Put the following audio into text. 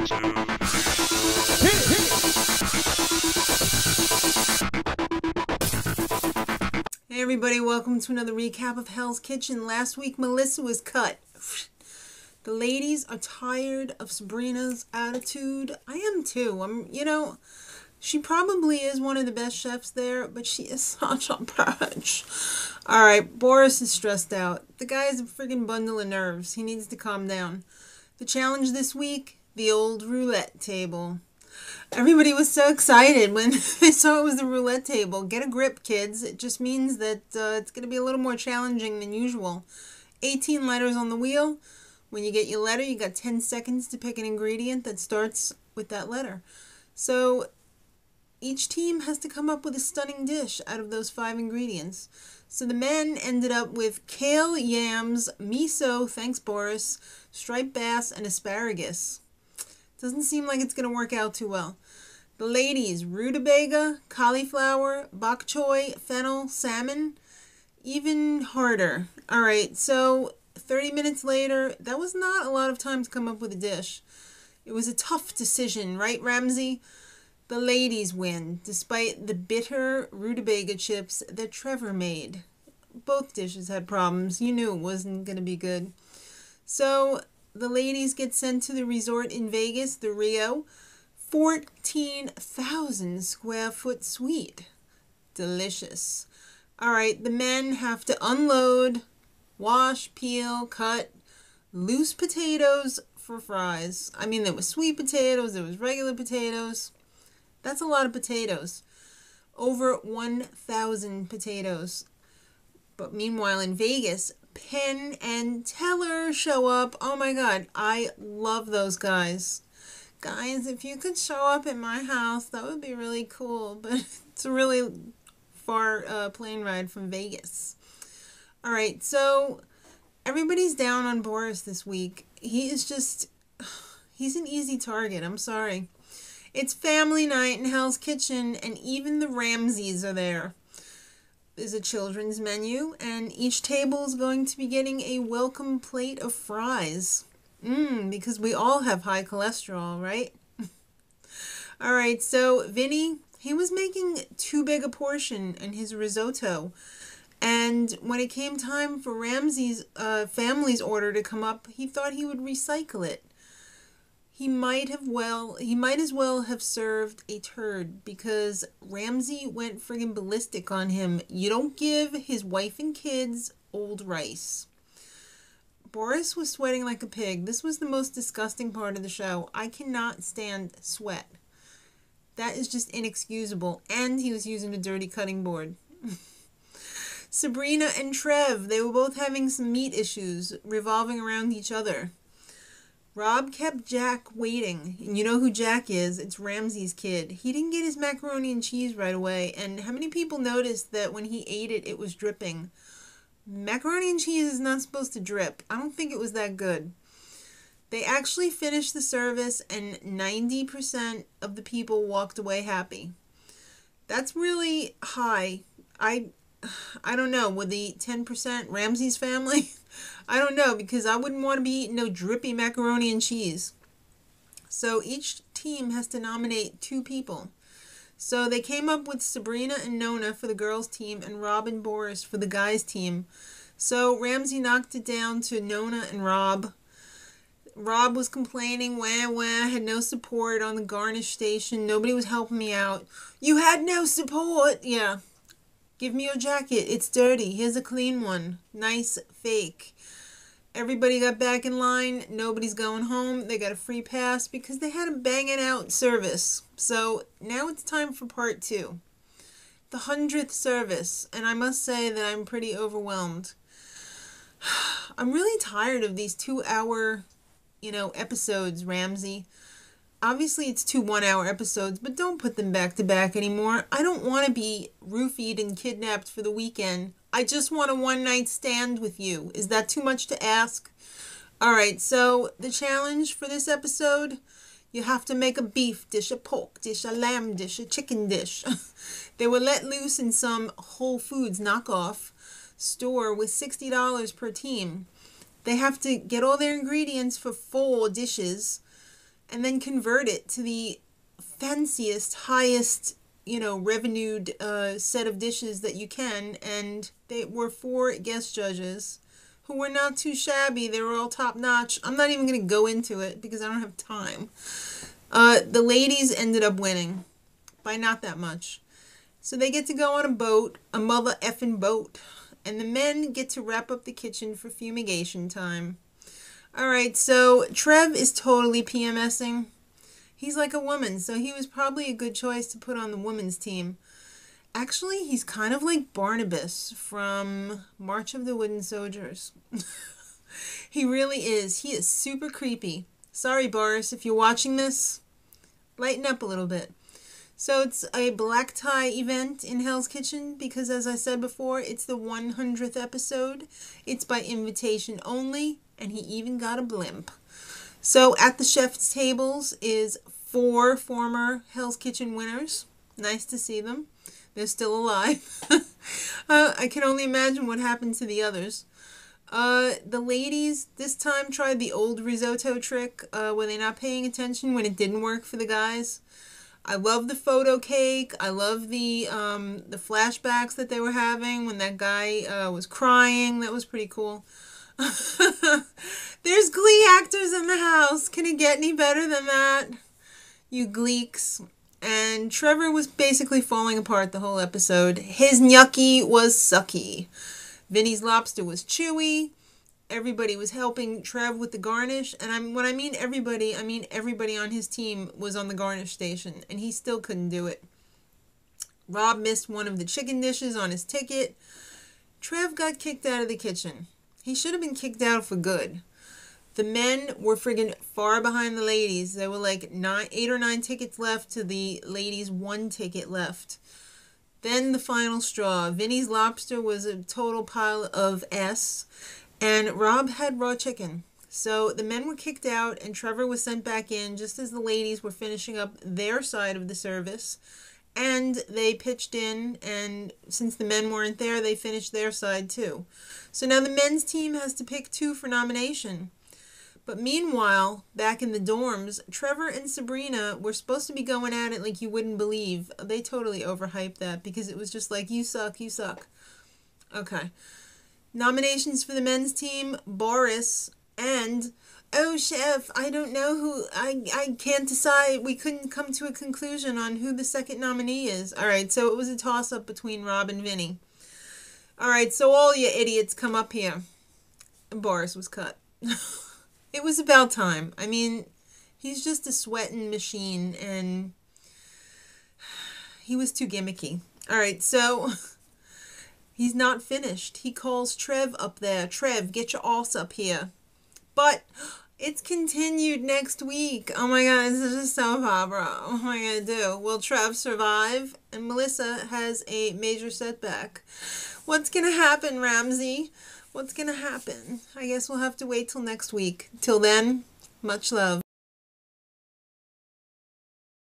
Hey everybody, welcome to another recap of Hell's Kitchen. Last week Melissa was cut. The ladies are tired of Sabrina's attitude. I am too. She probably is one of the best chefs there, but she is such a bitch. Alright, Boris is stressed out. The guy is a friggin' bundle of nerves. He needs to calm down. The challenge this week, the old roulette table. Everybody was so excited when they saw it was the roulette table. Get a grip, kids. It just means that it's going to be a little more challenging than usual. 18 letters on the wheel. When you get your letter, you got 10 seconds to pick an ingredient that starts with that letter. So each team has to come up with a stunning dish out of those 5 ingredients. So the men ended up with kale, yams, miso, thanks Boris, striped bass, and asparagus. Doesn't seem like it's going to work out too well. The ladies, rutabaga, cauliflower, bok choy, fennel, salmon, even harder. Alright, so 30 minutes later, that was not a lot of time to come up with a dish. It was a tough decision, right, Ramsey? The ladies win, despite the bitter rutabaga chips that Trevor made. Both dishes had problems. You knew it wasn't going to be good. So the ladies get sent to the resort in Vegas, the Rio. 14,000 square foot suite. Delicious. Alright, the men have to unload, wash, peel, cut loose potatoes for fries. I mean, there was sweet potatoes, there was regular potatoes. That's a lot of potatoes. Over 1,000 potatoes. But meanwhile in Vegas, Penn and Teller show up. Oh my god, I love those guys. Guys, if you could show up at my house, that would be really cool. But it's a really far plane ride from Vegas. Alright, so everybody's down on Boris this week. He's an easy target, I'm sorry. It's family night in Hell's Kitchen, and even the Ramseys are there. There's a children's menu, and each table is going to be getting a welcome plate of fries. Because we all have high cholesterol, right? Alright, so Vinny, he was making too big a portion in his risotto. And when it came time for Ramsey's family's order to come up, he thought he would recycle it. He might as well have served a turd, because Ramsey went friggin' ballistic on him. You don't give his wife and kids old rice. Boris was sweating like a pig. This was the most disgusting part of the show. I cannot stand sweat. That is just inexcusable. And he was using a dirty cutting board. Sabrina and Trev, they were both having some meat issues revolving around each other. Rob kept Jack waiting. And you know who Jack is. It's Ramsey's kid. He didn't get his macaroni and cheese right away. And how many people noticed that when he ate it, it was dripping? Macaroni and cheese is not supposed to drip. I don't think it was that good. They actually finished the service and 90% of the people walked away happy. That's really high. I don't know. With the 10% Ramsey's family? I don't know, because I wouldn't want to be eating no drippy macaroni and cheese. So each team has to nominate 2 people. So they came up with Sabrina and Nona for the girls' team and Rob and Boris for the guys' team. So Ramsey knocked it down to Nona and Rob. Rob was complaining, had no support on the garnish station. Nobody was helping me out. You had no support? Yeah. Give me your jacket. It's dirty. Here's a clean one. Nice fake. Everybody got back in line. Nobody's going home. They got a free pass because they had a banging out service. So now it's time for part 2. The 100th service. And I must say that I'm pretty overwhelmed. I'm really tired of these 2-hour, episodes, Ramsey. Obviously, it's 2 one-hour episodes, but don't put them back to back anymore. I don't want to be roofied and kidnapped for the weekend. I just want a one-night stand with you. Is that too much to ask? Alright, so the challenge for this episode, you have to make a beef dish, a pork dish, a lamb dish, a chicken dish. They were let loose in some Whole Foods knockoff store with $60 per team. They have to get all their ingredients for 4 dishes. and then convert it to the fanciest, highest, revenued set of dishes that you can. And they were 4 guest judges who were not too shabby. They were all top notch. I'm not even going to go into it because I don't have time. The ladies ended up winning by not that much. So they get to go on a boat, a mother effing boat. And the men get to wrap up the kitchen for fumigation time. Alright, so Trev is totally PMSing. He's like a woman, so he was probably a good choice to put on the women's team. Actually, he's kind of like Barnabas from March of the Wooden Soldiers. He really is. He is super creepy. Sorry, Boris, if you're watching this, lighten up a little bit. So it's a black tie event in Hell's Kitchen because, as I said before, it's the 100th episode. It's by invitation only, and he even got a blimp. So at the chef's tables is 4 former Hell's Kitchen winners. Nice to see them. They're still alive. I can only imagine what happened to the others. The ladies this time tried the old risotto trick. Were they not paying attention when it didn't work for the guys? I love the photo cake. I love the flashbacks that they were having when that guy was crying. That was pretty cool. There's Glee actors in the house. Can it get any better than that? You gleeks. And Trevor was basically falling apart the whole episode. His gnocchi was sucky. Vinny's lobster was chewy. Everybody was helping Trev with the garnish. And when I mean everybody, I mean everybody on his team was on the garnish station. And he still couldn't do it. Rob missed one of the chicken dishes on his ticket. Trev got kicked out of the kitchen. He should have been kicked out for good. The men were friggin' far behind the ladies. There were like 8 or 9 tickets left to the ladies' 1 ticket left. Then the final straw. Vinny's lobster was a total pile of S. And Rob had raw chicken. So the men were kicked out and Trevor was sent back in just as the ladies were finishing up their side of the service. And they pitched in, and since the men weren't there, they finished their side too. So now the men's team has to pick 2 for nomination. But meanwhile, back in the dorms, Trevor and Sabrina were supposed to be going at it like you wouldn't believe. They totally overhyped that because it was just like, you suck, you suck. Okay. Nominations for the men's team, Boris and, oh, chef, I don't know who, I can't decide. We couldn't come to a conclusion on who the second nominee is. All right, so it was a toss-up between Rob and Vinny. All right, so all you idiots come up here. And Boris was cut. It was about time. I mean, he's just a sweating machine, and he was too gimmicky. All right, so he's not finished. He calls Trev up there. Trev, get your ass up here. But it's continued next week. Oh my God, this is a soap opera. What am I going to do? Will Trev survive? And Melissa has a major setback. What's going to happen, Ramsey? What's going to happen? I guess we'll have to wait till next week. Till then, much love.